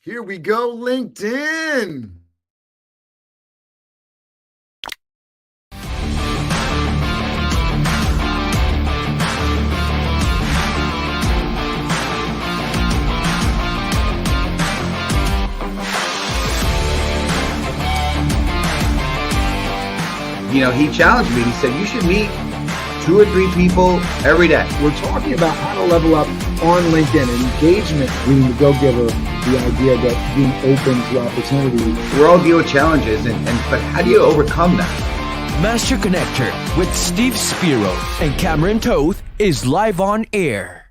Here we go, LinkedIn. He challenged me. He said, you should meet 2 or 3 people every day. We're talking about how to level up on LinkedIn, engagement, being the go-giver, the idea that being open to opportunity. We're all deal with challenges, but how do you overcome that? Master Connector with Steve Spiro and Cameron Toth is live on air.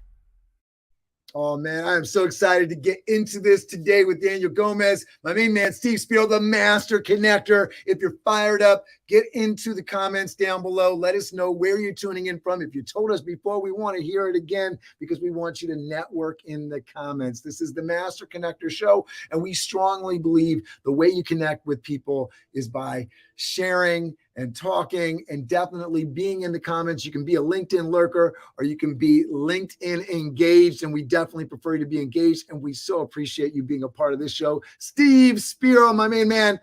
Oh, man, I am so excited to get into this today with Daniel Gomez, my main man, Steve Spiro, the Master Connector. If you're fired up, get into the comments down below. Let us know where you're tuning in from. If you told us before, we want to hear it again because we want you to network in the comments. This is the Master Connector Show, and we strongly believe the way you connect with people is by sharing and talking and definitely being in the comments. You can be a LinkedIn lurker or you can be LinkedIn engaged, and we definitely prefer you to be engaged, and we so appreciate you being a part of this show. Steve Spiro, my main man,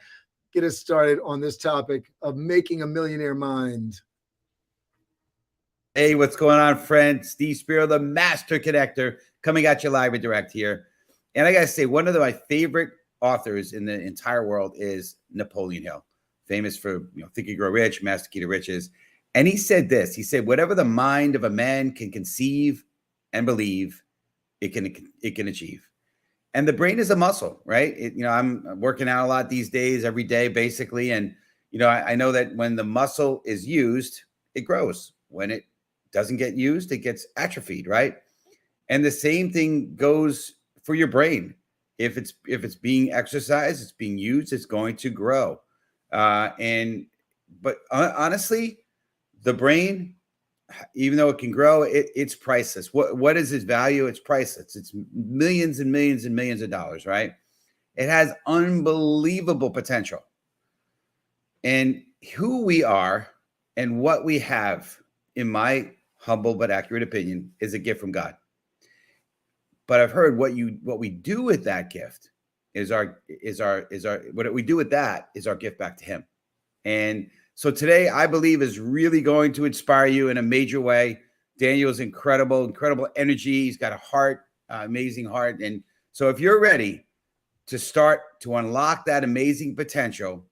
get us started on this topic of making a millionaire mind. Hey, what's going on, friend? Steve Spiro, the Master Connector, coming at you live and direct here. And I got to say, one of my favorite authors in the entire world is Napoleon Hill, famous for Think and Grow Rich, Master Key to Riches. And he said this. He said, whatever the mind of a man can conceive and believe, it can achieve. And the brain is a muscle, right? I'm working out a lot these days, every day, basically. And, I know that when the muscle is used, it grows. When it doesn't get used, it gets atrophied, right? And the same thing goes for your brain. If it's being exercised, it's being used, it's going to grow. But honestly, the brain, even though it can grow, it's priceless. What is its value? It's priceless. It's millions and millions and millions of dollars, right? It has unbelievable potential. And who we are and what we have, in my humble but accurate opinion, is a gift from God. But I've heard what we do with that gift is our gift back to Him. And so today, I believe, is really going to inspire you in a major way. Daniel's incredible energy. He's got a heart, amazing heart. And so if you're ready to start to unlock that amazing potential,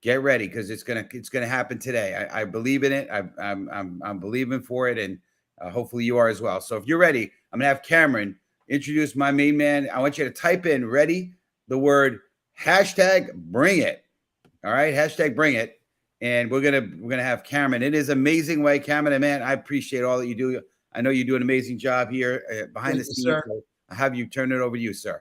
get ready, because it's gonna happen today. I believe in it. I'm believing for it, and hopefully you are as well. So if you're ready, I'm gonna have Cameron introduce my main man. I want you to type in ready the word #bring it. All right, #bring it. And we're gonna have Cameron in his amazing way. Cameron, man, I appreciate all that you do. I know you do an amazing job here behind the scenes. So I have you turn it over to you, sir.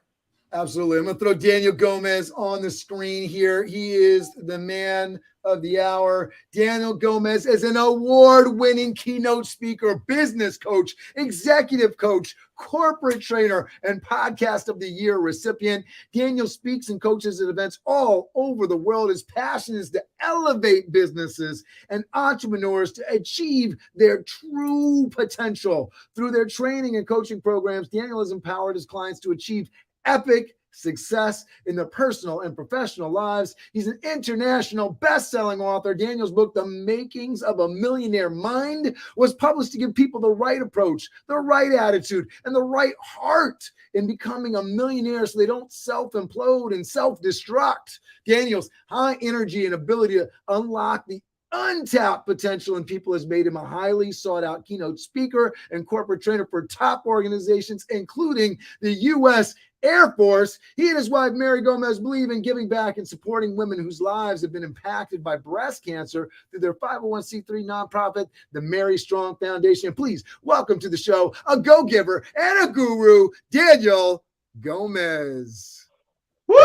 Absolutely. I'm going to throw Daniel Gomez on the screen here. He is the man of the hour. Daniel Gomez is an award-winning keynote speaker, business coach, executive coach, corporate trainer, and podcast of the year recipient. Daniel speaks and coaches at events all over the world. His passion is to elevate businesses and entrepreneurs to achieve their true potential. Through their training and coaching programs, Daniel has empowered his clients to achieve epic success in their personal and professional lives. He's an international best-selling author. Daniel's book, The Makings of a Millionaire Mind, was published to give people the right approach, the right attitude, and the right heart in becoming a millionaire so they don't self-implode and self-destruct. Daniel's high energy and ability to unlock the untapped potential in people has made him a highly sought-out keynote speaker and corporate trainer for top organizations, including the U.S. Air Force. He and his wife, Mary Gomez, believe in giving back and supporting women whose lives have been impacted by breast cancer through their 501c3 nonprofit, the Mary Strong Foundation. Please welcome to the show a go-giver and a guru, Daniel Gomez. Woo!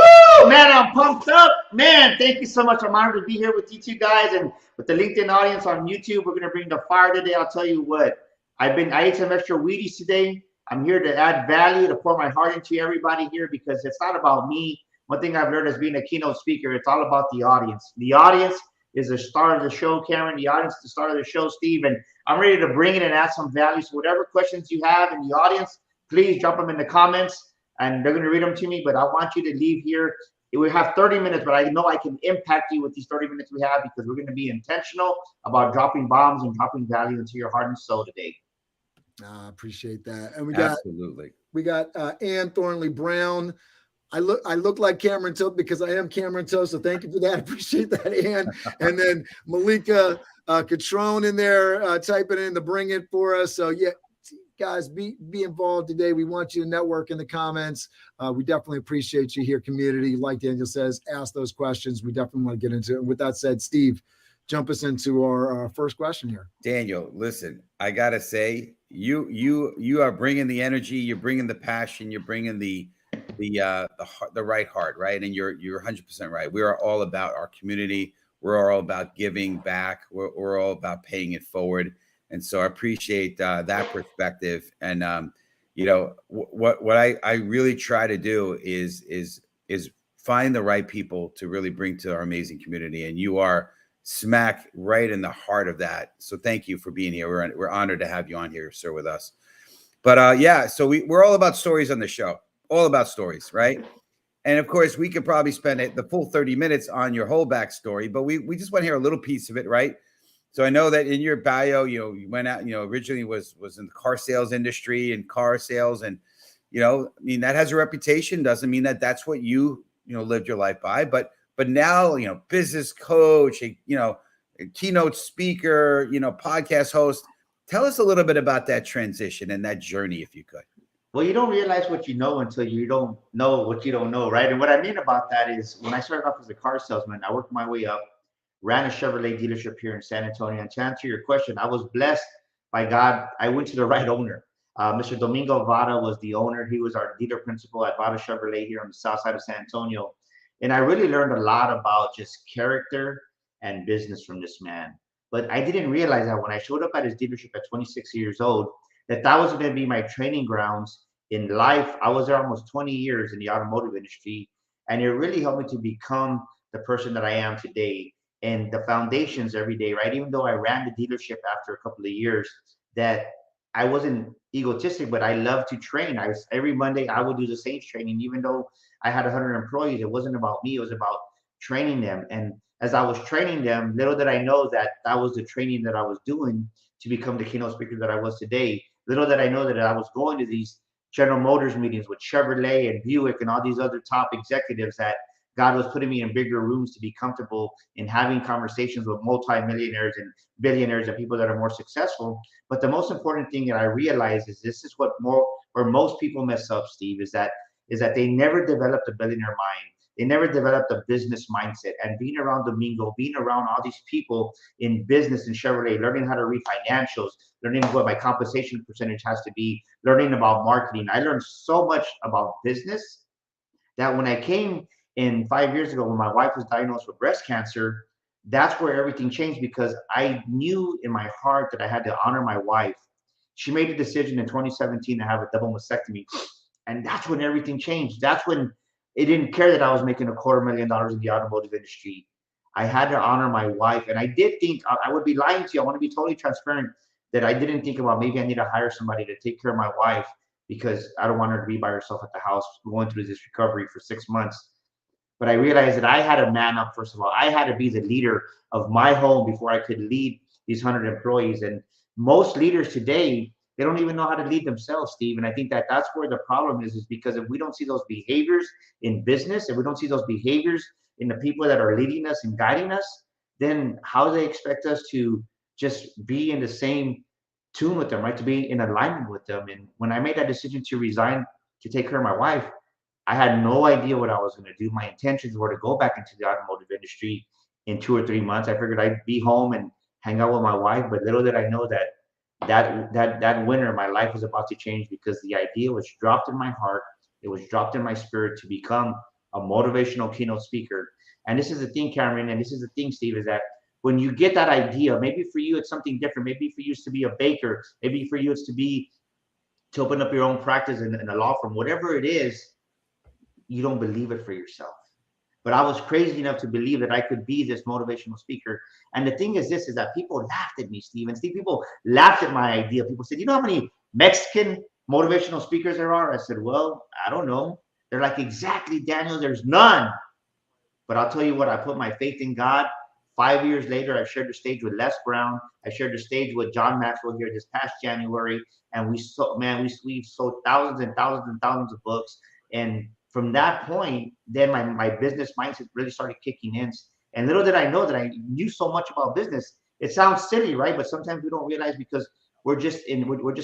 Man, I'm pumped up. Man, thank you so much. I'm honored to be here with you two guys and with the LinkedIn audience on YouTube. We're going to bring the fire today. I'll tell you what, I ate some extra Wheaties today. I'm here to add value, to pour my heart into everybody here, because it's not about me. One thing I've learned as being a keynote speaker, it's all about the audience. The audience is the star of the show, Cameron. The audience is the star of the show, Steve. And I'm ready to bring it and add some value. So whatever questions you have in the audience, please drop them in the comments. and they're going to read them to me, but I want you to leave here. We have 30 minutes, but I know I can impact you with these 30 minutes we have, because we're going to be intentional about dropping bombs and dropping value into your heart and soul today. I appreciate that. And we got Ann Thornley Brown. I look like Cameron Toe because I am Cameron Toe. So thank you for that. I appreciate that, Ann. And then Malika Catrone in there typing in the bring it for us. So yeah, guys, be involved today. We want you to network in the comments. We definitely appreciate you here, community. Like Daniel says, ask those questions. We definitely want to get into it. And with that said, Steve, jump us into our first question here. Daniel, listen, I gotta say, you are bringing the energy, you're bringing the passion, you're bringing the right heart, right? And you're 100% right. We are all about our community. We're all about giving back. We're all about paying it forward. And so I appreciate that perspective. And what I really try to do is find the right people to really bring to our amazing community. And you are smack right in the heart of that. So thank you for being here. We're honored to have you on here, sir, with us. But yeah, so we're all about stories on the show. All about stories, right? And of course, we could probably spend the full 30 minutes on your whole backstory, but we just want to hear a little piece of it, right? So I know that in your bio, you went out, originally was in the car sales industry and car sales. And, I mean, that has a reputation. Doesn't mean that that's what you lived your life by. But now, business coach, keynote speaker, podcast host. Tell us a little bit about that transition and that journey, if you could. Well, you don't realize what you know until you don't know what you don't know, right? And what I mean about that is when I started off as a car salesman, I worked my way up, ran a Chevrolet dealership here in San Antonio. And to answer your question, I was blessed by God. I went to the right owner. Mr. Domingo Vada was the owner. He was our dealer principal at Vada Chevrolet here on the south side of San Antonio. And I really learned a lot about just character and business from this man. But I didn't realize that when I showed up at his dealership at 26 years old, that was going to be my training grounds in life. I was there almost 20 years in the automotive industry, and it really helped me to become the person that I am today. And the foundations every day, right? Even though I ran the dealership after a couple of years, that I wasn't egotistic, but I love to train. Every Monday I would do the sales training, even though I had 100 employees. It wasn't about me; it was about training them. And as I was training them, little did I know that was the training that I was doing to become the keynote speaker that I was today. Little did I know that I was going to these General Motors meetings with Chevrolet and Buick and all these other top executives, that God was putting me in bigger rooms to be comfortable in having conversations with multi-millionaires and billionaires and people that are more successful. But the most important thing that I realized is this is where most people mess up, Steve, is that they never developed a billionaire mind. They never developed a business mindset. And being around Domingo, being around all these people in business and Chevrolet, learning how to read financials, learning what my compensation percentage has to be, learning about marketing. I learned so much about business that when I came in 5 years ago, when my wife was diagnosed with breast cancer, that's where everything changed, because I knew in my heart that I had to honor my wife. She made a decision in 2017 to have a double mastectomy. And that's when everything changed. That's when it didn't care that I was making $250,000 in the automotive industry. I had to honor my wife. And I did think, I would be lying to you. I want to be totally transparent, that I didn't think about maybe I need to hire somebody to take care of my wife, because I don't want her to be by herself at the house going through this recovery for 6 months. But I realized that I had to man up. First of all, I had to be the leader of my home before I could lead these 100 employees. And most leaders today, they don't even know how to lead themselves, Steve. And I think that that's where the problem is because if we don't see those behaviors in business, if we don't see those behaviors in the people that are leading us and guiding us, then how do they expect us to just be in the same tune with them, right? To be in alignment with them. And when I made that decision to resign to take care of my wife, I had no idea what I was going to do. My intentions were to go back into the automotive industry in 2 or 3 months. I figured I'd be home and hang out with my wife, but little did I know that winter, my life was about to change, because the idea was dropped in my heart. It was dropped in my spirit to become a motivational keynote speaker. And this is the thing, Cameron, and this is the thing, Steve, is that when you get that idea, maybe for you it's something different. Maybe for you it's to be a baker. Maybe for you it's to open up your own practice in a law firm. Whatever it is, you don't believe it for yourself. But I was crazy enough to believe that I could be this motivational speaker. And the thing is that people laughed at me, Steve. And Steve, people laughed at my idea. People said, you know how many Mexican motivational speakers there are? I said, well, I don't know. They're like, exactly, Daniel, there's none. But I'll tell you what, I put my faith in God. 5 years later, I shared the stage with Les Brown. I shared the stage with John Maxwell here this past January. And we sold, man, we sold thousands and thousands and thousands of books. And from that point, then my business mindset really started kicking in. And little did I know that I knew so much about business. It sounds silly, right? But sometimes we don't realize because we're just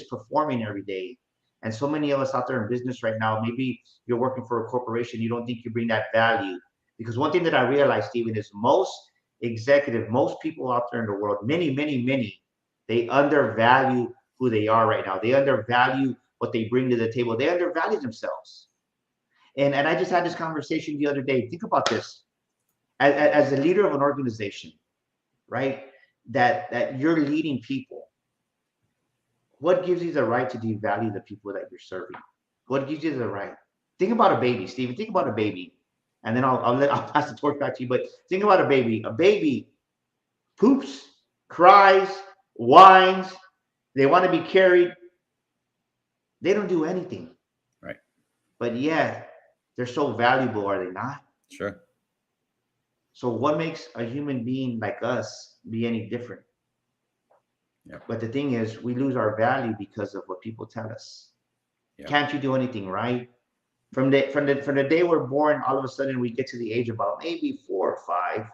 performing every day. And so many of us out there in business right now, maybe you're working for a corporation, you don't think you bring that value. Because one thing that I realized, Stephen, is most people out there in the world, many, they undervalue who they are right now. They undervalue what they bring to the table. They undervalue themselves. And I just had this conversation the other day. Think about this. As a leader of an organization, right, that you're leading people, what gives you the right to devalue the people that you're serving? What gives you the right? Think about a baby, Stephen. Think about a baby. And then I'll pass the torch back to you. But think about a baby. A baby poops, cries, whines. They want to be carried. They don't do anything. Right. But yeah, they're so valuable, are they not? Sure. So what makes a human being like us be any different? Yep. But the thing is, we lose our value because of what people tell us. Yep. Can't you do anything right? From the day we're born, all of a sudden we get to the age of about maybe 4 or 5.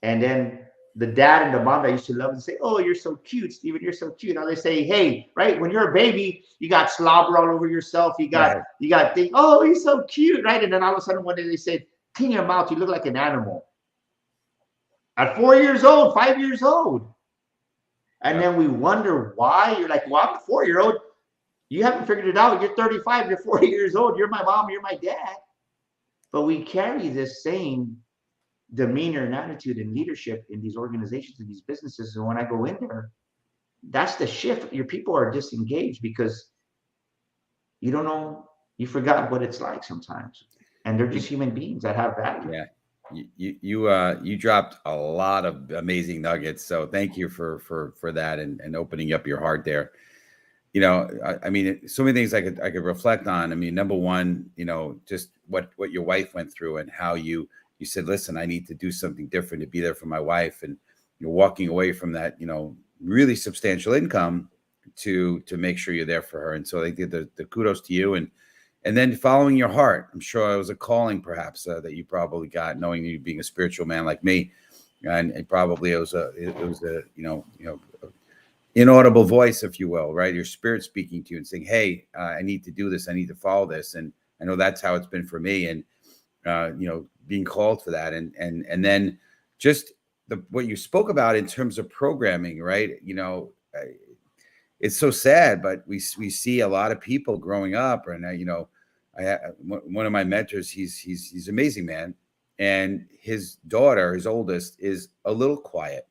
And then the dad and the mom that used to love and say, oh, you're so cute, Stephen, you're so cute. Now they say, hey, right, when you're a baby, you got slobber all over yourself. You got things, oh, you're so cute, right? And then all of a sudden one day they say, clean your mouth, you look like an animal. At 4 years old, 5 years old. And then we wonder why. You're like, well, I'm a 4-year-old. You haven't figured it out. You're 35, you're 40 years old. You're my mom, you're my dad. But we carry this same demeanor and attitude and leadership in these organizations and these businesses. And when I go in there, that's the shift. Your people are disengaged because you don't know, you forgot what it's like sometimes. And they're just human beings that have value. Yeah. You dropped a lot of amazing nuggets. So thank you for that and opening up your heart there. You know, I mean, so many things I could reflect on. I mean, number one, you know, just what your wife went through and how you said, listen, I need to do something different to be there for my wife. And you're walking away from that, you know, really substantial income to make sure you're there for her. And so I think the kudos to you and then following your heart. I'm sure it was a calling perhaps that you probably got, knowing you being a spiritual man like me. And probably it was a you know, inaudible voice, if you will, right? Your spirit speaking to you and saying, hey, I need to do this. I need to follow this. And I know that's how it's been for me. And, you know, being called for that. And then just what you spoke about in terms of programming, right? You know, it's so sad, but we see a lot of people growing up and, you know, one of my mentors, he's an amazing man. And his daughter, his oldest, is a little quiet.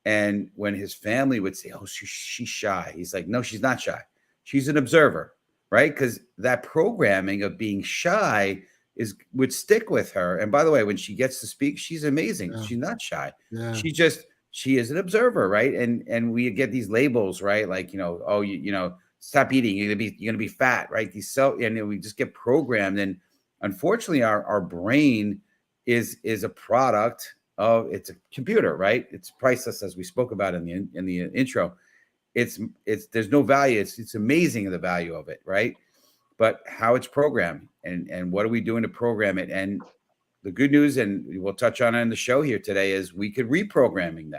And when his family would say, oh, she's shy, he's like, no, she's not shy. She's an observer, right? Because that programming of being shy would stick with her. And by the way, when she gets to speak, she's amazing. Yeah. She's not shy. Yeah. She is an observer, right? And we get these labels, right? Like, you know, oh, you know, stop eating, you're gonna be fat, right? And we just get programmed. And unfortunately, our brain is a product of, it's a computer, right? It's priceless, as we spoke about in the intro. It's there's no value. It's amazing the value of it, right? But how it's programmed and what are we doing to program it? And the good news, and we'll touch on it in the show here today, is we could reprogram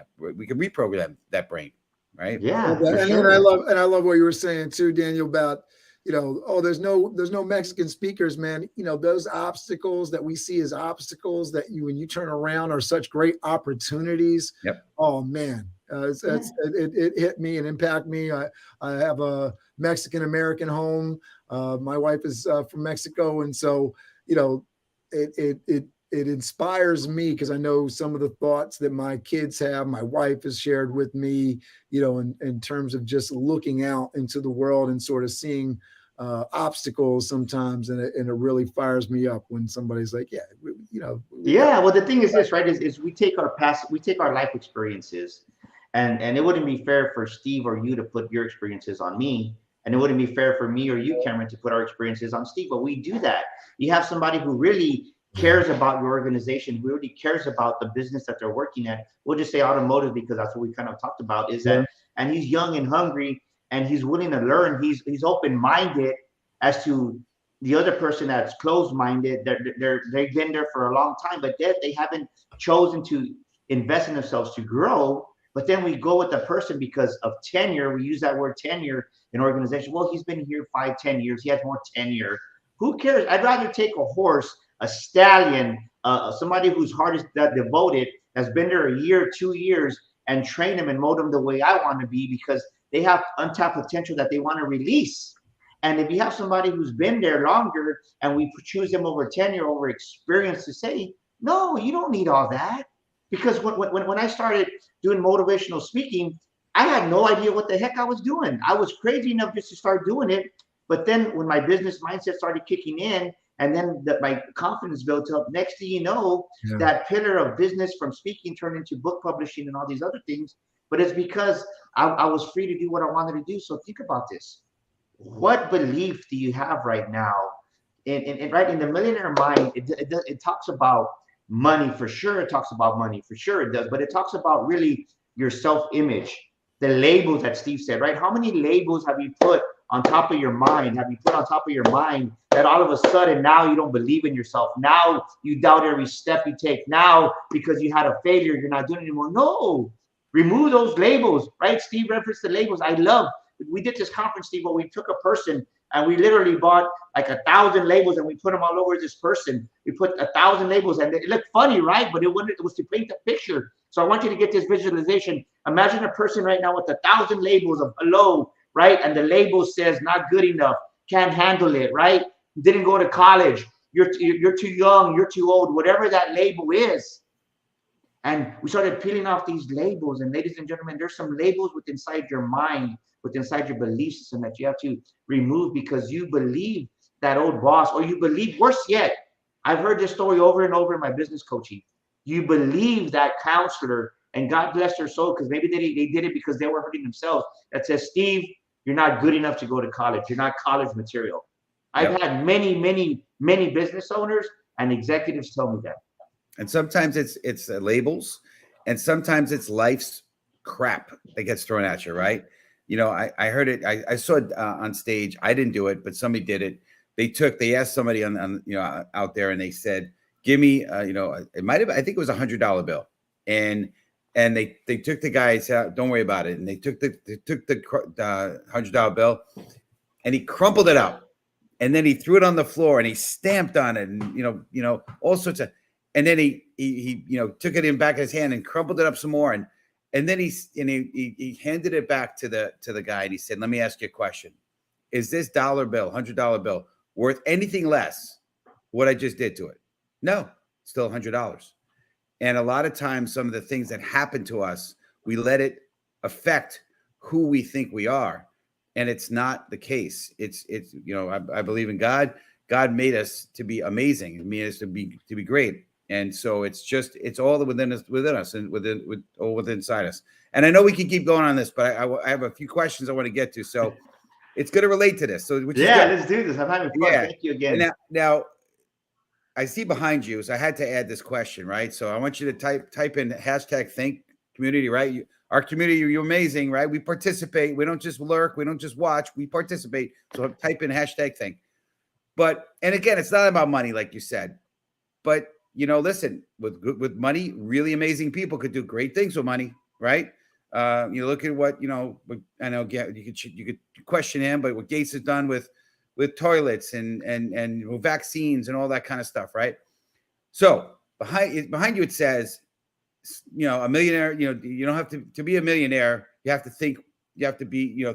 that brain, right? Yeah. And I love what you were saying too, Daniel, about, you know, oh, there's no Mexican speakers, man. You know, those obstacles that we see as obstacles that when you turn around are such great opportunities. Yep. Oh man, it hit me and impacted me. I have a Mexican American home. My wife is from Mexico, and so, you know, it inspires me because I know some of the thoughts that my kids have, my wife has shared with me, you know, in terms of just looking out into the world and sort of seeing obstacles sometimes. And it really fires me up when somebody's like, yeah, you know. Yeah. Well, the thing is this, right, is we take our life experiences and it wouldn't be fair for Steve or you to put your experiences on me. And it wouldn't be fair for me or you, Cameron, to put our experiences on Steve, but we do that. You have somebody who really cares about your organization, who really cares about the business that they're working at. We'll just say automotive because that's what we kind of talked about, is that, and he's young and hungry and he's willing to learn. He's open-minded as to the other person that's closed-minded. They've been there for a long time, but they haven't chosen to invest in themselves to grow. But then we go with the person because of tenure. We use that word tenure in organization. Well, he's been here 5-10 years. He has more tenure. Who cares? I'd rather take a horse, a stallion, somebody whose heart is that devoted, has been there a year, 2 years, and train them and mold them the way I want to be, because they have untapped potential that they want to release. And if you have somebody who's been there longer and we choose them over tenure, over experience, to say, no, you don't need all that. Because when I started doing motivational speaking, I had no idea what the heck I was doing. I was crazy enough just to start doing it. But then when my business mindset started kicking in, and then my confidence built up, next thing you know, that pillar of business from speaking turned into book publishing and all these other things. But it's because I was free to do what I wanted to do. So think about this. What belief do you have right now? Right in the Millionaire Mind, it talks about money for sure. It talks about money for sure. It does. But it talks about really your self-image, the labels that Steve said, right? How many labels have you put on top of your mind? Have you put on top of your mind that all of a sudden now you don't believe in yourself? Now you doubt every step you take. Now, because you had a failure, you're not doing it anymore. No, remove those labels, right? Steve referenced the labels. We did this conference, Steve, where we took a person and we literally bought like 1,000 labels and we put them all over this person. We put 1,000 labels and it looked funny, right? But it was to paint a picture. So I want you to get this visualization. Imagine a person right now with 1,000 labels of hello, right? And the label says not good enough, can't handle it, right? Didn't go to college, you're too young, you're too old, whatever that label is. And we started peeling off these labels. And ladies and gentlemen, there's some labels within inside your mind, within inside your belief system that you have to remove because you believe that old boss, or you believe, worse yet, I've heard this story over and over in my business coaching. You believe that counselor, and God bless their soul, because maybe they did it because they were hurting themselves, that says, Steve, you're not good enough to go to college. You're not college material. I've had many business owners and executives tell me that. And sometimes it's labels, and sometimes it's life's crap that gets thrown at you, right? You know, I heard it. I saw it on stage. I didn't do it, but somebody did it. They asked somebody on out there, and they said, "Give me, it might have. I think it was $100 bill," and they took the guy and said, "Don't worry about it." And they took the $100 bill, and he crumpled it up, and then he threw it on the floor, and he stamped on it, and all sorts of. And then he took it in back of his hand and crumpled it up some more, and then he handed it back to the guy, and he said, "Let me ask you a question: is this $100 bill worth anything less what I just did to it?" No, still $100. And a lot of times, some of the things that happen to us, we let it affect who we think we are, and it's not the case. It's I believe in God. God made us to be amazing. He made us to be great. And so it's all within us and within inside us. And I know we can keep going on this, but I have a few questions I want to get to. So it's going to relate to this. So let's do this. I'm having fun. Yeah. Thank you again. Now I see behind you, so I had to add this question, right? So I want you to type in #think community, right? Our community, you're amazing, right? We participate. We don't just lurk. We don't just watch. We participate. So type in #think. And again, it's not about money, like you said, but listen, with money, really amazing people could do great things with money, right? Look at what, I know you could question him, but what Gates has done with toilets and vaccines and all that kind of stuff, right? So behind you, it says, a millionaire, you don't have to be a millionaire. You have to think,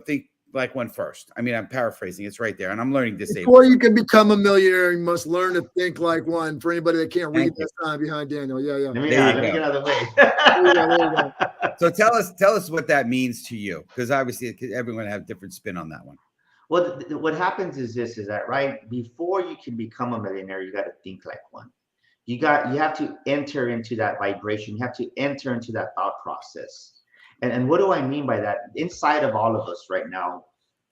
think like one first. I mean, I'm paraphrasing. It's right there. And I'm learning disabled. Before you can become a millionaire, you must learn to think like one. For anybody that can't read, that's time behind Daniel. Yeah. Let me get out of the way. There you go. So tell us what that means to you, because obviously everyone have a different spin on that one. Well, what happens is that, right? Before you can become a millionaire, you got to think like one. You have to enter into that vibration. You have to enter into that thought process. And what do I mean by that? Inside of all of us right now,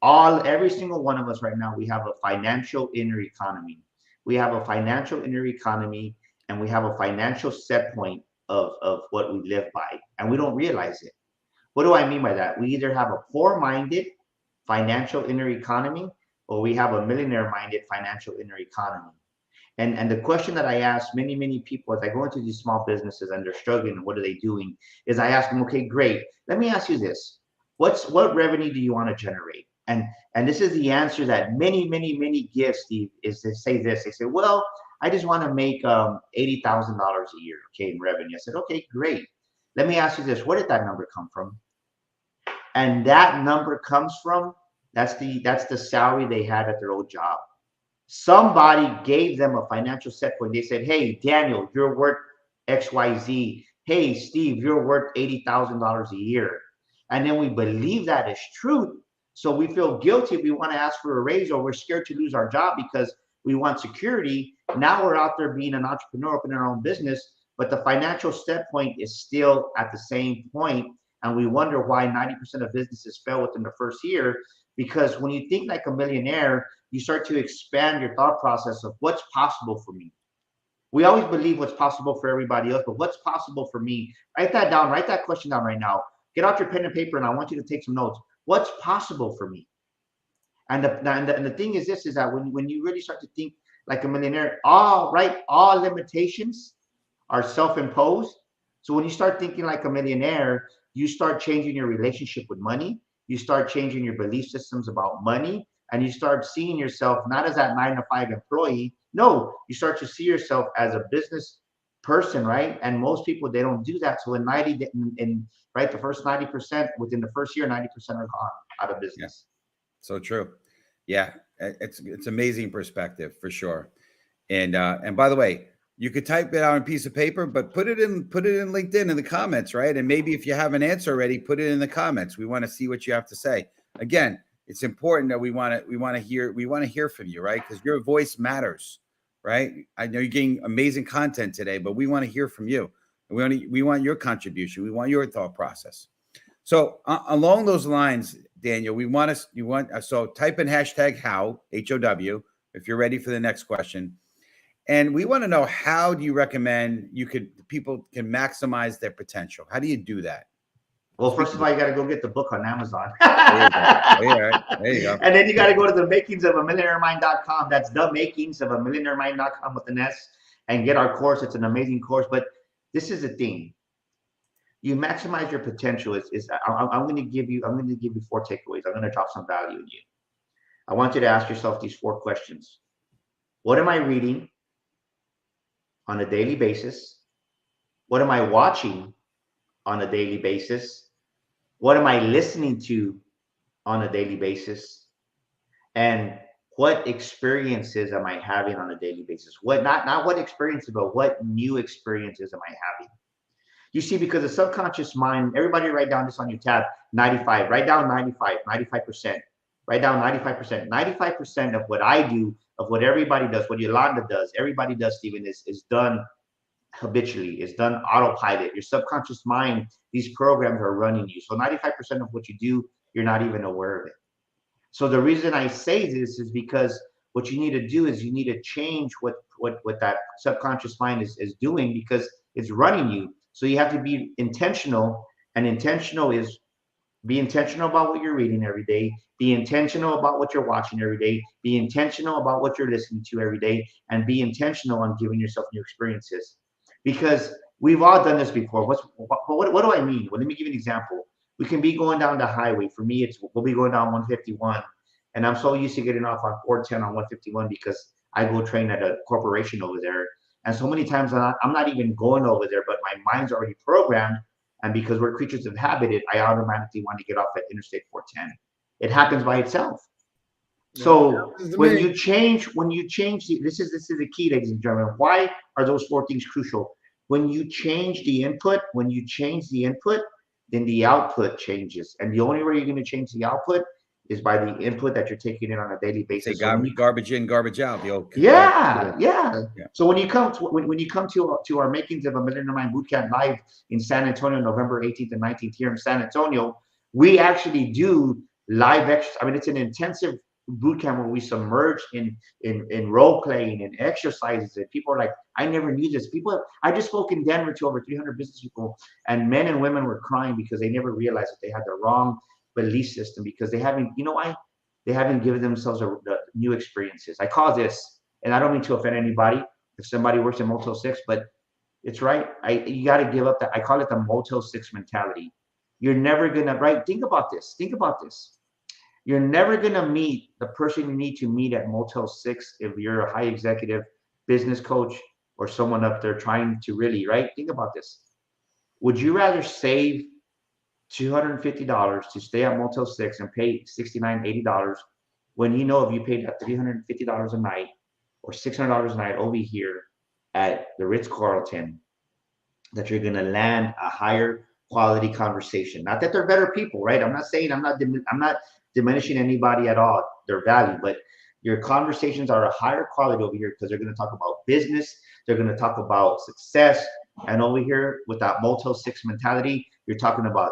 every single one of us right now, we have a financial inner economy. We have a financial inner economy, and we have a financial set point of what we live by, and we don't realize it. What do I mean by that? We either have a poor-minded financial inner economy, or we have a millionaire-minded financial inner economy. And the question that I ask many people as I go into these small businesses and they're struggling and what are they doing, is I ask them, okay, great. Let me ask you this. What revenue do you want to generate? And this is the answer that many give, Steve, is they say this. They say, well, I just want to make $80,000 a year, okay, in revenue. I said, okay, great. Let me ask you this. Where did that number come from? And that number comes from, that's the salary they had at their old job. Somebody gave them a financial set point. They said, hey, Daniel, you're worth XYZ. Hey, Steve, you're worth $80,000 a year. And then we believe that is true. So we feel guilty. We want to ask for a raise, or we're scared to lose our job because we want security. Now we're out there being an entrepreneur, opening our own business, but the financial set point is still at the same point. And we wonder why 90% of businesses fail within the first year. Because when you think like a millionaire, you start to expand your thought process of what's possible for me. We always believe what's possible for everybody else, but what's possible for me? Write that down. Write that question down right now. Get out your pen and paper, and I want you to take some notes. What's possible for me? And the thing is this, is that when you really start to think like a millionaire, all limitations are self-imposed. So when you start thinking like a millionaire, you start changing your relationship with money. You start changing your belief systems about money, and you start seeing yourself not as that 9-to-5 employee. No, you start to see yourself as a business person, right? And most people, they don't do that. So in the first 90%, within the first year, 90% are gone out of business. Yeah. So true. Yeah, it's amazing perspective for sure. And by the way, you could type it out on a piece of paper, but put it in LinkedIn in the comments, right? And maybe if you have an answer already, put it in the comments. We want to see what you have to say. Again, it's important that we want to hear from you, right? Because your voice matters, right? I know you're getting amazing content today, but we want to hear from you. We want your contribution. We want your thought process. So along those lines, Daniel, so type in hashtag how, HOW, if you're ready for the next question. And we want to know, how do you recommend people can maximize their potential? How do you do that? Well, first of all, you got to go get the book on Amazon. There you go. And then you got to go to the makings of a millionairemind.com. That's the makings of a millionairemind.com with an S, and get our course. It's an amazing course. But this is the thing. You maximize your potential. I'm going to give you 4 takeaways. I'm going to drop some value in you. I want you to ask yourself these 4 questions. What am I reading on a daily basis? What am I watching on a daily basis? What am I listening to on a daily basis? And what experiences am I having on a daily basis? Not what experiences, but what new experiences am I having? You see, because the subconscious mind, everybody write down this on your tab, 95, write down 95%. Write down 95%. 95% of what I do, of what everybody does, what Yolanda does, everybody does, Stephen, is done habitually, is done autopilot. Your subconscious mind, these programs are running you. So 95% of what you do, you're not even aware of it. So the reason I say this is because what you need to do is you need to change what that subconscious mind is doing, because it's running you. So you have to be intentional, and intentional is be intentional about what you're reading every day. Be intentional about what you're watching every day. Be intentional about what you're listening to every day, and be intentional on giving yourself new experiences. Because we've all done this before. What do I mean? Well, let me give you an example. We can be going down the highway. For me, we'll be going down 151, and I'm so used to getting off on 410 on 151 because I go train at a corporation over there. And so many times I'm not even going over there, but my mind's already programmed. And because we're creatures of habit, I automatically want to get off at Interstate 410. It happens by itself. So when you change, this is the key, ladies and gentlemen. Why are those 4 things crucial? When you change the input, then the output changes. And the only way you're going to change the output is by the input that you're taking in on a daily basis. Say garbage in, garbage out. Yeah. So when you come to our Makings of a Millionaire Mind Bootcamp live in San Antonio, November 18th and 19th here in San Antonio, we actually do live exercise. I mean, it's an intensive boot camp where we submerge in role playing and exercises. And people are like, I never knew this. I just spoke in Denver to over 300 business people, and men and women were crying because they never realized that they had the wrong belief system, because they haven't, you know why? They haven't given themselves the new experiences. I call this, and I don't mean to offend anybody if somebody works in Motel 6, but it's right. You got to give up that. I call it the Motel 6 mentality. You're never going to, right? Think about this. You're never going to meet the person you need to meet at Motel 6 if you're a high executive business coach or someone up there trying to really, right? Think about this. Would you rather save $250 to stay at Motel 6 and pay $69, $80 when you know if you paid that $350 a night or $600 a night over here at the Ritz-Carlton, that you're going to land a higher quality conversation? Not that they're better people, right? I'm not diminishing anybody at all, their value, but your conversations are a higher quality over here because they're going to talk about business, they're going to talk about success, and over here with that Motel 6 mentality, you're talking about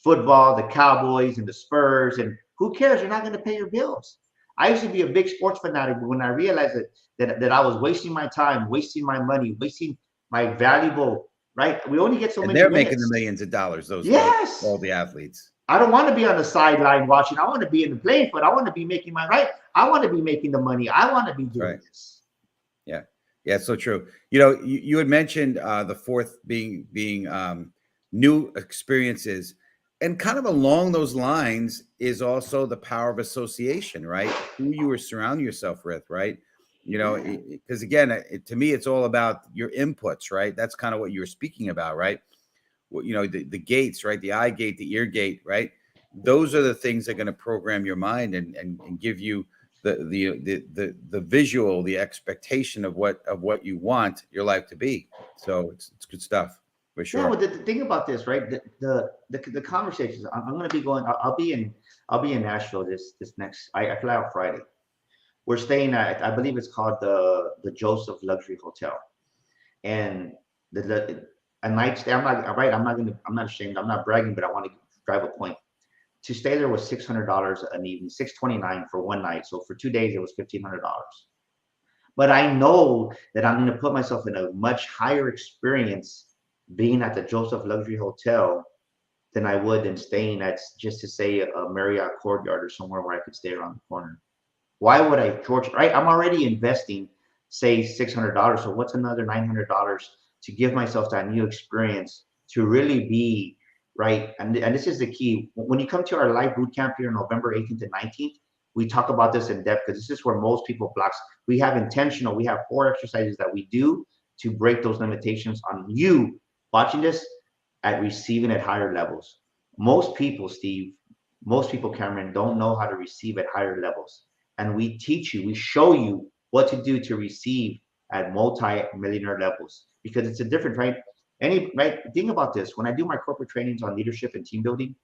football, the Cowboys and the Spurs, and who cares? You're not going to pay your bills. I used to be a big sports fanatic, but when I realized that I was wasting my time, wasting my money, wasting my valuable, right? We only get so many they're minutes. making the millions of dollars, those yes, all the athletes. I don't want to be on the sideline watching. I want to be in the playing field. I want to be making my right. I want to be making the money. I want to be doing this. Yeah. Yeah, so true. You know, you had mentioned the fourth being new experiences. And kind of along those lines is also the power of association, right? Who you are surrounding yourself with, right? You know, because again, to me, it's all about your inputs, right? That's kind of what you were speaking about, right? Well, you know, the gates, right? The eye gate, the ear gate, right? Those are the things that are going to program your mind and give you the visual, the expectation of what you want your life to be. So it's good stuff. For sure. Yeah, well, the thing about this, right? The conversations. I'm going to be going. I'll be in Nashville this next. I fly out Friday. We're staying at, I believe it's called the Joseph Luxury Hotel, and a night stay. I'm not ashamed. I'm not bragging, but I want to drive a point. To stay there was $600 an evening, $629 for one night. So for 2 days it was $1,500. But I know that I'm going to put myself in a much higher experience being at the Joseph Luxury Hotel than I would in staying at, just to say, a Marriott Courtyard or somewhere where I could stay around the corner. Why would I torture, right? I'm already investing, say, $600. So what's another $900 to give myself that new experience to really be, right? And this is the key. When you come to our live boot camp here on November 18th and 19th, we talk about this in depth because this is where most people blocks. We have 4 exercises that we do to break those limitations on you watching this at receiving at higher levels. Most people, Steve, Cameron, don't know how to receive at higher levels. And we teach you, we show you what to do to receive at multi-millionaire levels, because it's a different, right? Think about this. When I do my corporate trainings on leadership and team building,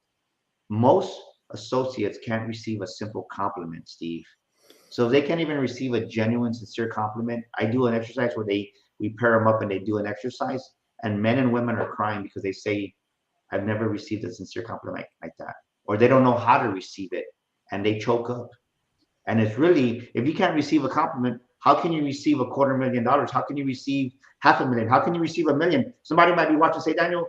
most associates can't receive a simple compliment, Steve. So if they can't even receive a genuine, sincere compliment, I do an exercise where we pair them up and they do an exercise. And men and women are crying because they say, I've never received a sincere compliment like that. Or they don't know how to receive it and they choke up. And it's really, if you can't receive a compliment, how can you receive $250,000? How can you receive $500,000? How can you receive $1 million? Somebody might be watching and say, Daniel,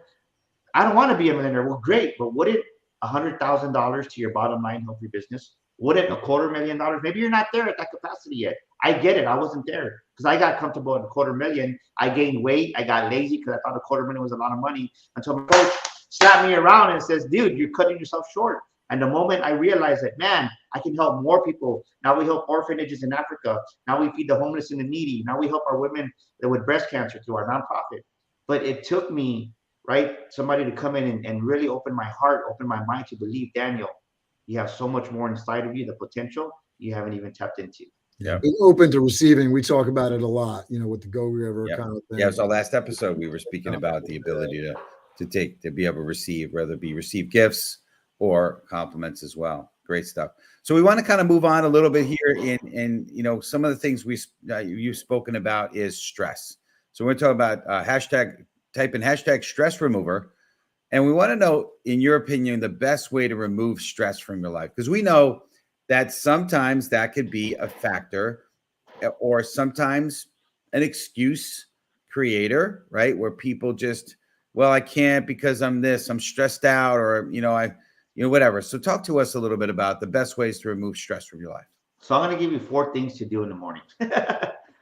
I don't want to be a millionaire. Well, great. But would it $100,000 to your bottom line help your business? Would it $250,000? Maybe you're not there at that capacity yet. I get it. I wasn't there because I got comfortable at $250,000. I gained weight. I got lazy because I thought $250,000 was a lot of money until my coach slapped me around and says, dude, you're cutting yourself short. And the moment I realized that, man, I can help more people. Now we help orphanages in Africa. Now we feed the homeless and the needy. Now we help our women with breast cancer through our nonprofit. But it took me, right, somebody to come in and really open my heart, open my mind to believe, Daniel, you have so much more inside of you, the potential you haven't even tapped into. Yeah. Being open to receiving. We talk about it a lot, with the Go River kind of thing. Yeah, it's our last episode. We were speaking about the ability to be able to receive, whether it be receive gifts or compliments as well. Great stuff. So we want to kind of move on a little bit here in some of the things you've spoken about is stress. So we're talking about type in hashtag stress remover. And we want to know, in your opinion, the best way to remove stress from your life. Because we know that sometimes that could be a factor, or sometimes an excuse creator, right? Where people just, well, I can't because I'm stressed out, or, whatever. So talk to us a little bit about the best ways to remove stress from your life. So I'm going to give you 4 things to do in the morning.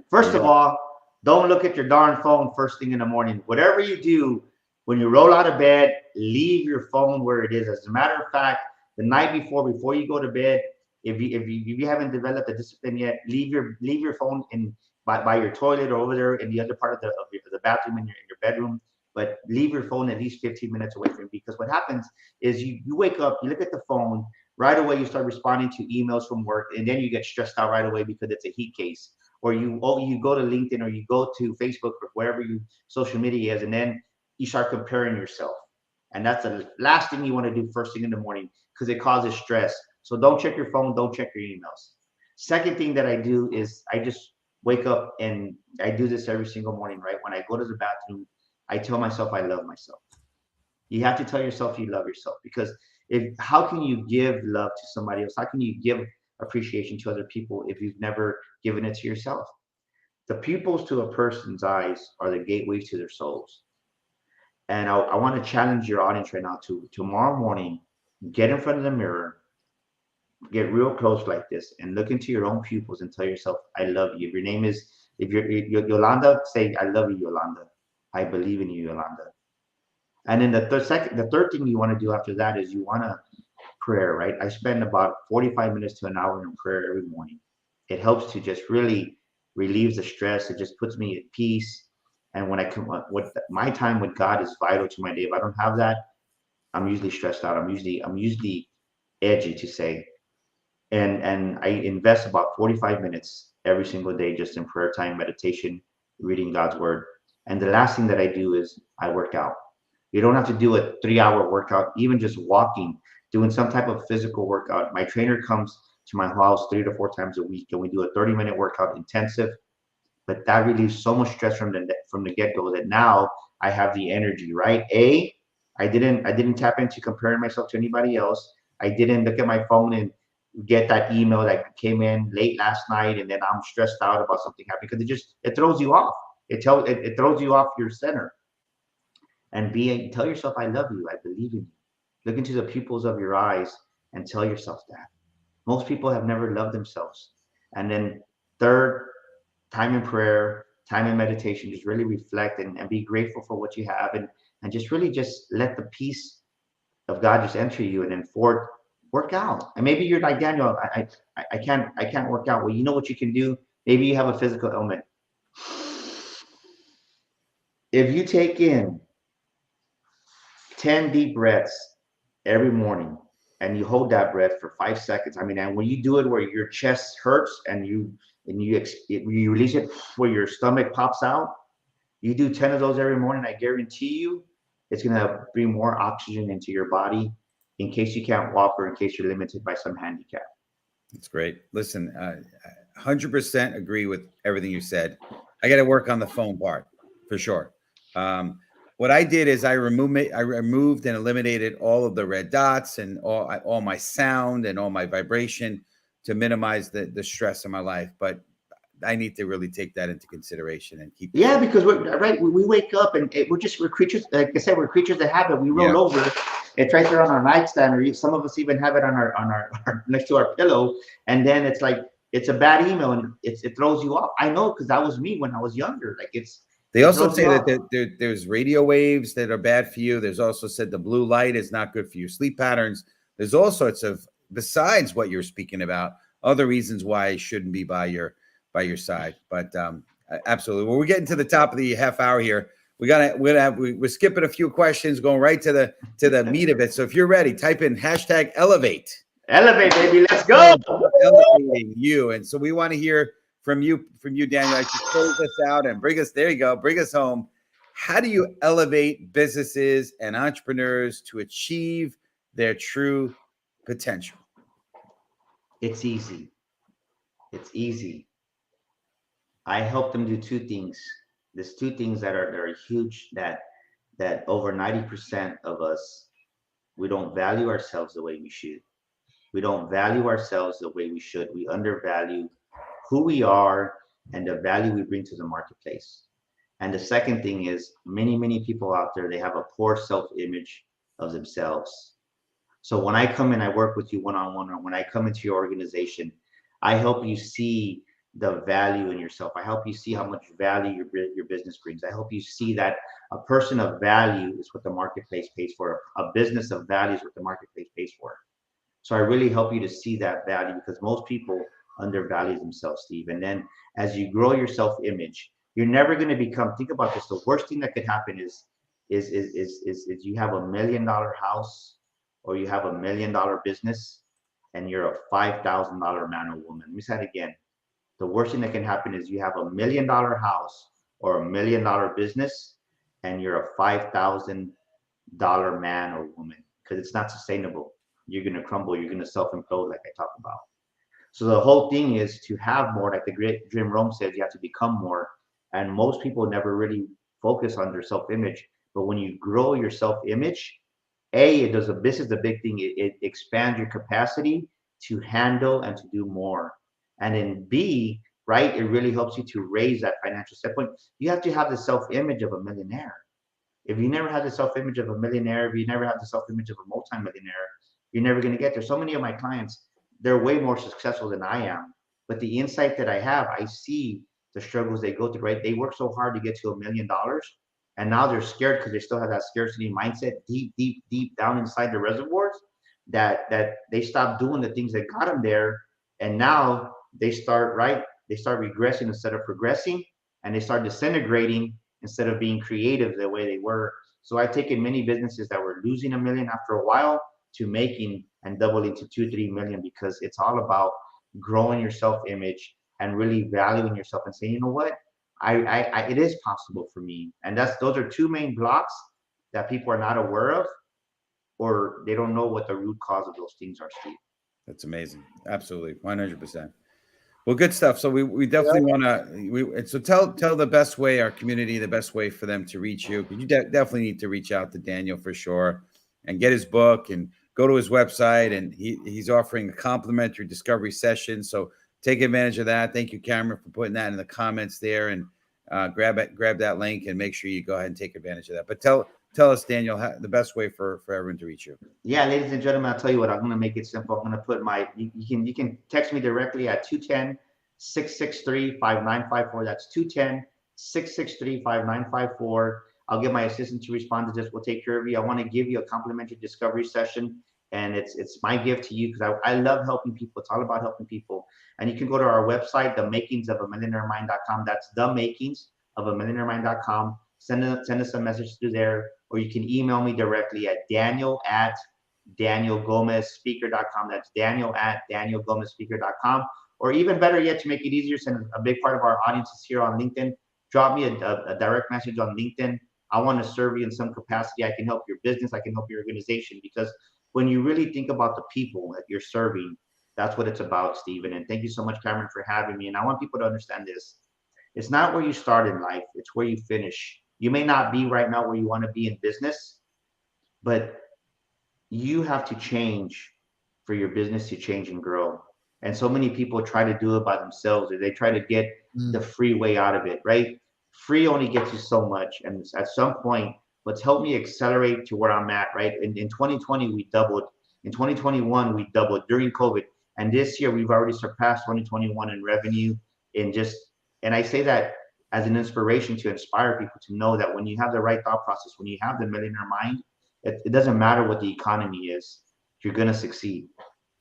First of all, don't look at your darn phone first thing in the morning. Whatever you do, when you roll out of bed, leave your phone where it is. As a matter of fact, the night before you go to bed, if you haven't developed a discipline yet, leave your phone by your toilet or over there in the other part of the bathroom in your bedroom. But leave your phone at least 15 minutes away from you, because what happens is you wake up, you look at the phone, right away you start responding to emails from work, and then you get stressed out right away because it's a heat case. Or you go to LinkedIn, or you go to Facebook, or wherever you social media is, and then you start comparing yourself. And that's the last thing you want to do first thing in the morning, because it causes stress. So don't check your phone, don't check your emails. Second thing that I do is I just wake up, and I do this every single morning, right? When I go to the bathroom, I tell myself I love myself. You have to tell yourself you love yourself, because how can you give love to somebody else? How can you give appreciation to other people if you've never given it to yourself? The pupils to a person's eyes are the gateways to their souls. And I want to challenge your audience right now to tomorrow morning, get in front of the mirror, get real close like this, and look into your own pupils and tell yourself, I love you. If your name is, if you're Yolanda, say, I love you, Yolanda. I believe in you, Yolanda. And then the third thing you want to do after that is you want to prayer, right? I spend about 45 minutes to an hour in prayer every morning. It helps to just really relieve the stress. It just puts me at peace. And when I come up with my time with God is vital to my day. If I don't have that, I'm usually stressed out. I'm usually edgy, to say. And I invest about 45 minutes every single day just in prayer time, meditation, reading God's word. And the last thing that I do is I work out. You don't have to do a 3-hour workout, even just walking, doing some type of physical workout. My trainer comes to my house 3 to 4 times a week, and we do a 30-minute workout intensive. But that relieves so much stress from the get-go that now I have the energy, right? I didn't tap into comparing myself to anybody else. I didn't look at my phone and get that email that came in late last night, and then I'm stressed out about something happening, because it throws you off. It throws you off your center. And tell yourself, I love you. I believe in you. Look into the pupils of your eyes and tell yourself that. Most people have never loved themselves. And then third, time in prayer, time in meditation, just really reflect and be grateful for what you have, and just really just let the peace of God just enter you. And then fourth, work out. And maybe you're like, Daniel, I can't work out. Well, you know what you can do? Maybe you have a physical ailment. If you take in 10 deep breaths every morning, and you hold that breath for 5 seconds. I mean, and when you do it where your chest hurts and you release it where your stomach pops out, you do 10 of those every morning, I guarantee you it's going to bring more oxygen into your body in case you can't walk, or in case you're limited by some handicap. That's great. Listen, 100% agree with everything you said. I got to work on the phone part for sure. What I did is I removed and eliminated all of the red dots and all my sound and all my vibration to minimize the stress in my life. But I need to really take that into consideration and keep. Yeah, because we wake up and we're creatures. Like I said, we're creatures of habit. We roll over. It's right there on our nightstand, or some of us even have it on our next to our pillow. And then it's like it's a bad email, and it throws you off. I know, because that was me when I was younger. Like They also say that there's radio waves that are bad for you. There's also said the blue light is not good for your sleep patterns. There's all sorts of, besides what you're speaking about, other reasons why it shouldn't be by your side. But absolutely. Well, we're getting to the top of the half hour here. We're skipping a few questions, going right to the meat of it. So if you're ready, type in #elevate. Elevate, baby. Let's go. Elevating you. And so we want to hear from you, Daniel. I should close this out and bring us home. How do you elevate businesses and entrepreneurs to achieve their true potential? It's easy. I help them do 2 things. There's 2 things that are huge that that over 90% of us, we don't value ourselves the way we should. We don't value ourselves the way we should. We undervalue who we are and the value we bring to the marketplace. And the second thing is many people out there, they have a poor self-image of themselves. So when I come in, I work with you one-on-one, or when I come into your organization, I help you see the value in yourself. I help you see how much value your business brings. I help you see that a person of value is what the marketplace pays for. A business of value is what the marketplace pays for. So I really help you to see that value, because most people undervalue themselves, Steve. And then as you grow your self-image, you're never going to become, think about this, the worst thing that could happen is you have $1 million house, or you have $1 million business, and you're a $5,000 man or woman. Let me say that again. The worst thing that can happen is you have $1 million house or $1 million business, and you're a $5,000 man or woman, because it's not sustainable. You're going to crumble. You're going to self-implode, like I talked about. So the whole thing is to have more, like the great Jim Rome says, you have to become more. And most people never really focus on their self-image. But when you grow your self-image, this is the big thing. It expands your capacity to handle and to do more. And then B, right, it really helps you to raise that financial set point. You have to have the self-image of a millionaire. If you never have the self-image of a millionaire, if you never have the self-image of a multimillionaire, you're never going to get there. So many of my clients, they're way more successful than I am. But the insight that I have, I see the struggles they go through, right? They work so hard to get to $1 million. And now they're scared because they still have that scarcity mindset deep down inside the reservoirs, that they stop doing the things that got them there. And now they start regressing instead of progressing, and they start disintegrating instead of being creative the way they were. So I've taken many businesses that were losing $1 million after a while to making and doubling to 2-3 million, because it's all about growing your self-image and really valuing yourself and saying, you know what, it is possible for me. And those are two main blocks that people are not aware of, or they don't know what the root cause of those things are, Steve. That's amazing. Absolutely. 100%. Well, good stuff. So we definitely want to, so tell the best way, our community, the best way for them to reach you. You definitely need to reach out to Daniel for sure, and get his book and go to his website. And he's offering a complimentary discovery session. So take advantage of that. Thank you, Cameron, for putting that in the comments there, and grab that link and make sure you go ahead and take advantage of that. But tell us, Daniel, the best way for everyone to reach you. Yeah, ladies and gentlemen, I'll tell you what, I'm going to make it simple. I'm going to put you can text me directly at 210-663-5954. That's 210-663-5954. I'll get my assistant to respond to this. We'll take care of you. I want to give you a complimentary discovery session, and it's my gift to you, because I love helping people. It's all about helping people. And you can go to our website, themakingsofamillionairemind.com. That's themakingsofamillionairemind.com. Send us a message through there, or you can email me directly at daniel@danielgomezspeaker.com. That's daniel@danielgomezspeaker.com. Or even better yet, to make it easier, since a big part of our audience is here on LinkedIn, drop me a direct message on LinkedIn. I want to serve you in some capacity. I can help your business. I can help your organization, because when you really think about the people that you're serving, that's what it's about, Stephen. And thank you so much, Cameron, for having me. And I want people to understand this. It's not where you start in life. It's where you finish. You may not be right now where you want to be in business, but you have to change for your business to change and grow. And so many people try to do it by themselves, or they try to get the free way out of it, right? Free only gets you so much. And at some point, let's help me accelerate to where I'm at, right? In 2020, we doubled. In 2021, we doubled during COVID. And this year, we've already surpassed 2021 in revenue. And I say that as an inspiration to inspire people to know that when you have the right thought process, when you have the millionaire mind, it doesn't matter what the economy is, you're going to succeed.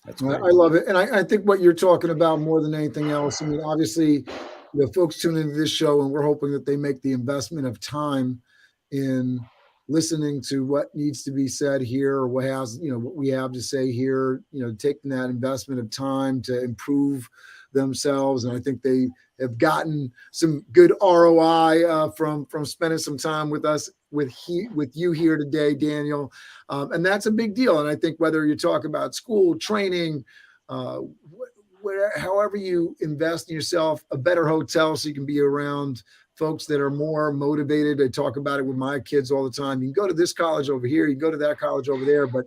That's great. I love it. And I think what you're talking about more than anything else, I mean, obviously, folks tune into this show, and we're hoping that they make the investment of time in listening to what needs to be said here, or what we have to say here, taking that investment of time to improve themselves. And I think they have gotten some good ROI from spending some time with us, with you here today, Daniel. And that's a big deal. And I think whether you talk about school, training, however you invest in yourself, a better hotel so you can be around folks that are more motivated. I talk about it with my kids all the time. You can go to this college over here, you can go to that college over there, but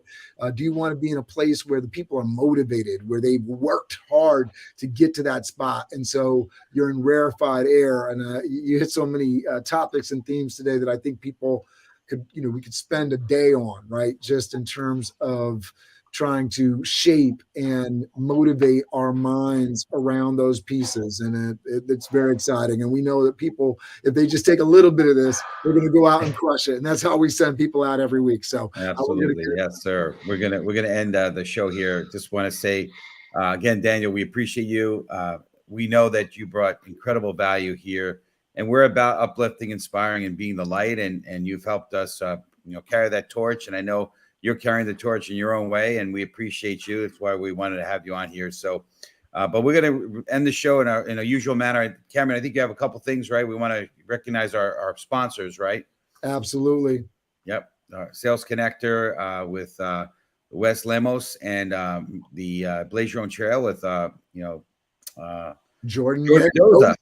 do you want to be in a place where the people are motivated, where they've worked hard to get to that spot? And so you're in rarefied air. And you hit so many topics and themes today that I think people could, we could spend a day on, right? Just in terms of trying to shape and motivate our minds around those pieces. And it's very exciting. And we know that people, if they just take a little bit of this, they're going to go out and crush it. And that's how we send people out every week. So absolutely. Yes, sir. We're going to end the show here. Just want to say, again, Daniel, we appreciate you. We know that you brought incredible value here, and we're about uplifting, inspiring, and being the light. And you've helped us, carry that torch. And I know you're carrying the torch in your own way, and we appreciate you. That's why we wanted to have you on here. So, but we're going to end the show in a usual manner. Cameron, I think you have a couple things, right? We want to recognize our sponsors, right? Absolutely. Yep. Sales Connector with Wes Lemos, and the Blaze Your Own Trail with Jordan Doza.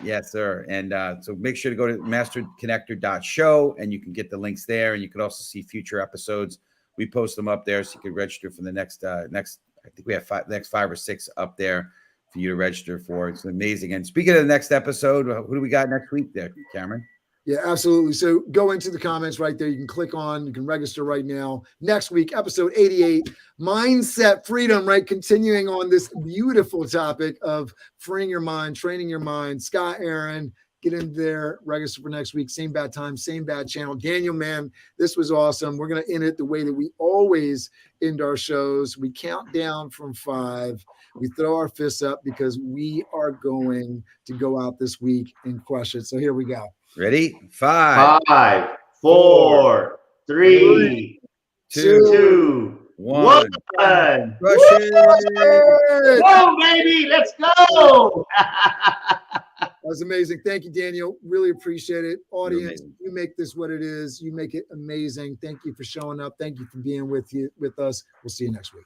Yes, sir. And so make sure to go to masterconnector.show, and you can get the links there. And you can also see future episodes. We post them up there, so you can register for the next. I think we have next 5 or 6 up there for you to register for. It's amazing. And speaking of the next episode, who do we got next week there, Cameron? Yeah, absolutely. So go into the comments right there. You can click on, you can register right now. Next week, episode 88, mindset freedom, right? Continuing on this beautiful topic of freeing your mind, training your mind. Scott, Aaron, get in there, register for next week. Same bad time, same bad channel. Daniel, man, this was awesome. We're going to end it the way that we always end our shows. We count down from 5. We throw our fists up because we are going to go out this week and crush it. So here we go. Ready? 5, 4, 3, 2, 1. Crush it. Whoa, baby, let's go. That was amazing. Thank you, Daniel. Really appreciate it. Audience, you make this what it is. You make it amazing. Thank you for showing up. Thank you for being with us. We'll see you next week.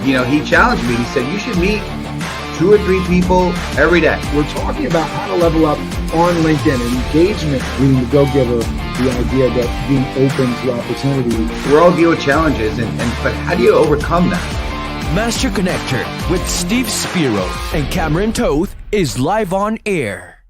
He challenged me. He said, you should meet 2 or 3 people every day. We're talking about how to level up on LinkedIn and engagement, being the go-giver, the idea that being open to opportunity. We're all dealing with challenges, but how do you overcome that? Master Connector with Steve Spiro and Cameron Toth is live on air.